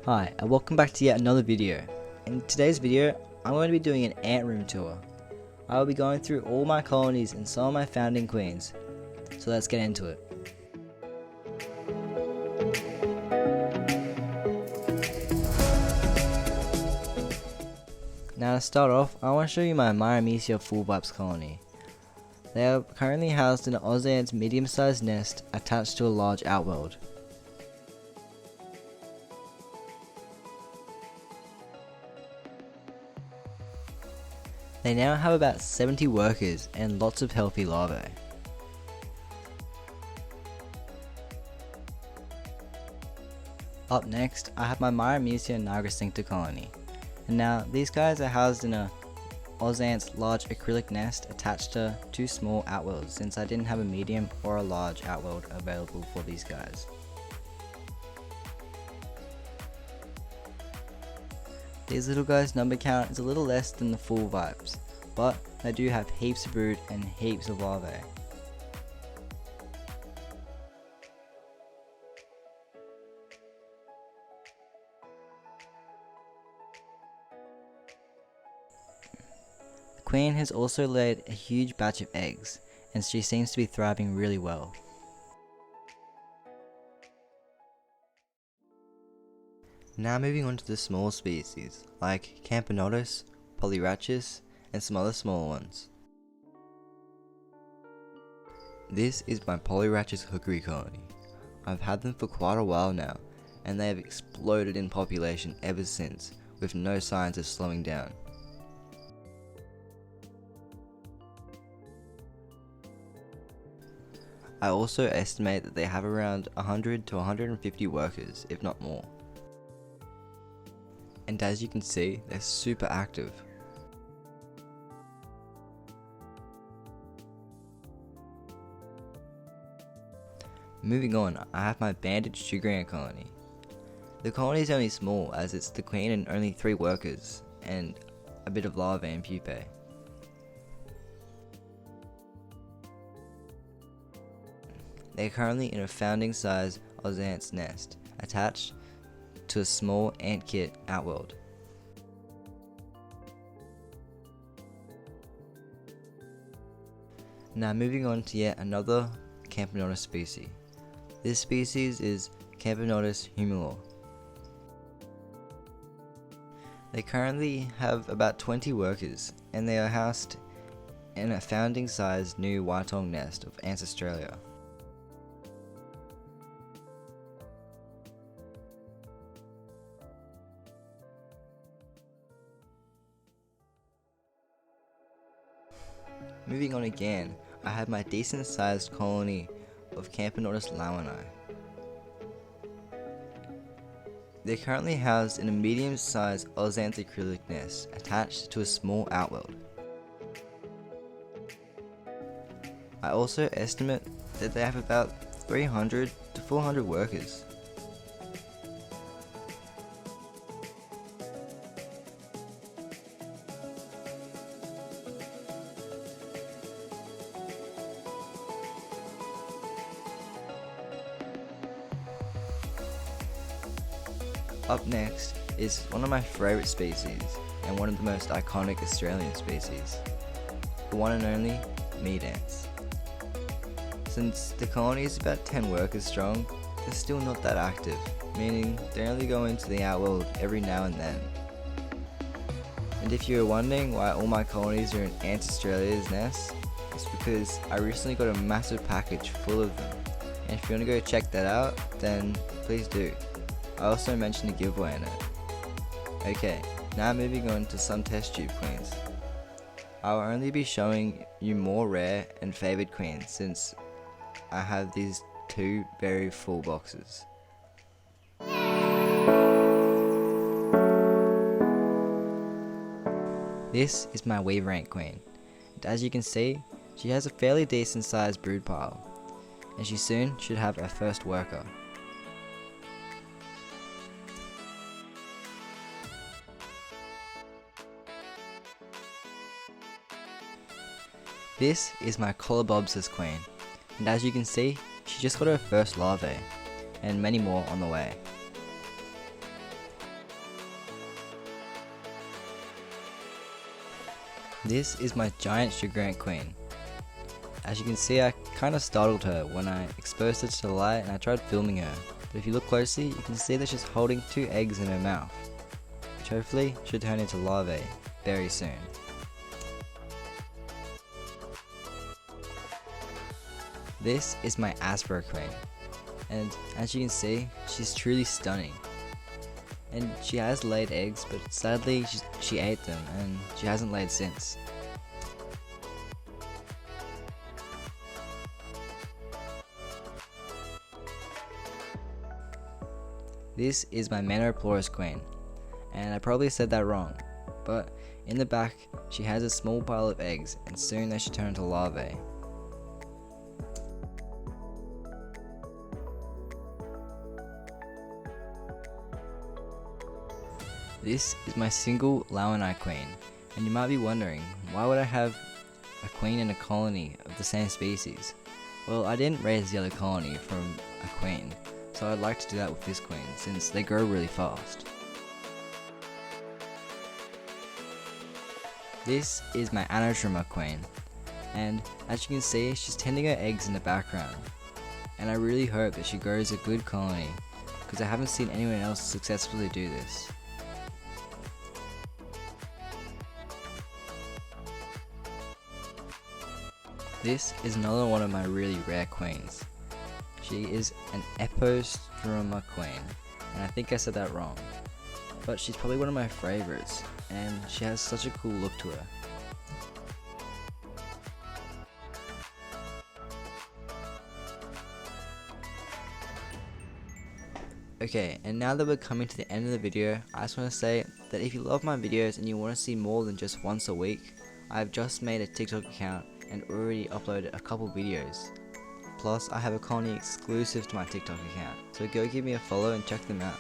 Hi, and welcome back to yet another video. In today's video, I'm going to be doing an ant room tour. I will be going through all my colonies and some of my founding queens. So let's get into it. Now to start off, I want to show you my Myrmecia full vibes colony. They are currently housed in an Oz ant's medium-sized nest attached to a large outworld. They now have about 70 workers and lots of healthy larvae. Up next, I have my Myrmecia nigricincta colony. And now, these guys are housed in a Oz ant's large acrylic nest attached to two small outworlds since I didn't have a medium or a large outworld available for these guys. These little guys' number count is a little less than the full vibes, but they do have heaps of brood and heaps of larvae. The queen has also laid a huge batch of eggs, and she seems to be thriving really well. Now moving on to the small species, like Camponotus, Polyrachus, and some other smaller ones. This is my Polyrachus hookery colony. I've had them for quite a while now, and they have exploded in population ever since, with no signs of slowing down. I also estimate that they have around 100 to 150 workers, if not more. And as you can see, they're super active. Moving on, I have my banded sugar ant colony. The colony is only small as it's the queen and only 3 workers, and a bit of larvae and pupae. They are currently in a founding size Oz ant's nest, attached to a small ant kit outworld. Now moving on to yet another Camponotus species. This species is Camponotus humilor. They currently have about 20 workers, and they are housed in a founding sized new Waitong nest of Ants Australia. Moving on again, I have my decent sized colony of Camponotus lawani. They're currently housed in a medium sized Oz ant acrylic nest attached to a small outworld. I also estimate that they have about 300 to 400 workers. Up next is one of my favourite species and one of the most iconic Australian species, the one and only meat ants. Since the colony is about 10 workers strong, they're still not that active, meaning they only go into the outworld every now and then. And if you're wondering why all my colonies are in Ants Australia's nest, it's because I recently got a massive package full of them, and if you want to go check that out, then please do. I also mentioned a giveaway in it. Okay, now moving on to some test tube queens. I will only be showing you more rare and favoured queens since I have these 2 very full boxes. This is my weaver ant queen, and as you can see, she has a fairly decent sized brood pile, and she soon should have her first worker. This is my Colobobsus queen, and as you can see, she just got her first larvae, and many more on the way. This is my giant sugar ant queen. As you can see, I kind of startled her when I exposed her to the light and I tried filming her. But if you look closely, you can see that she's holding 2 eggs in her mouth, which hopefully should turn into larvae very soon. This is my Aspera queen, and as you can see, she's truly stunning. And she has laid eggs, but sadly she ate them and she hasn't laid since. This is my Manoplorus queen, and I probably said that wrong, but in the back she has a small pile of eggs and soon they should turn into larvae. This is my single Laonai queen, and you might be wondering, why would I have a queen in a colony of the same species? Well, I didn't raise the other colony from a queen, so I'd like to do that with this queen since they grow really fast. This is my Anotruma queen, and as you can see, she's tending her eggs in the background, and I really hope that she grows a good colony because I haven't seen anyone else successfully do this. This is another one of my really rare queens. She is an Epostroma queen, and I think I said that wrong, but she's probably one of my favorites, and she has such a cool look to her. Okay, and now that we're coming to the end of the video, I just want to say that if you love my videos and you want to see more than just once a week, I've just made a TikTok account and already uploaded a couple videos. Plus, I have a colony exclusive to my TikTok account, so go give me a follow and check them out.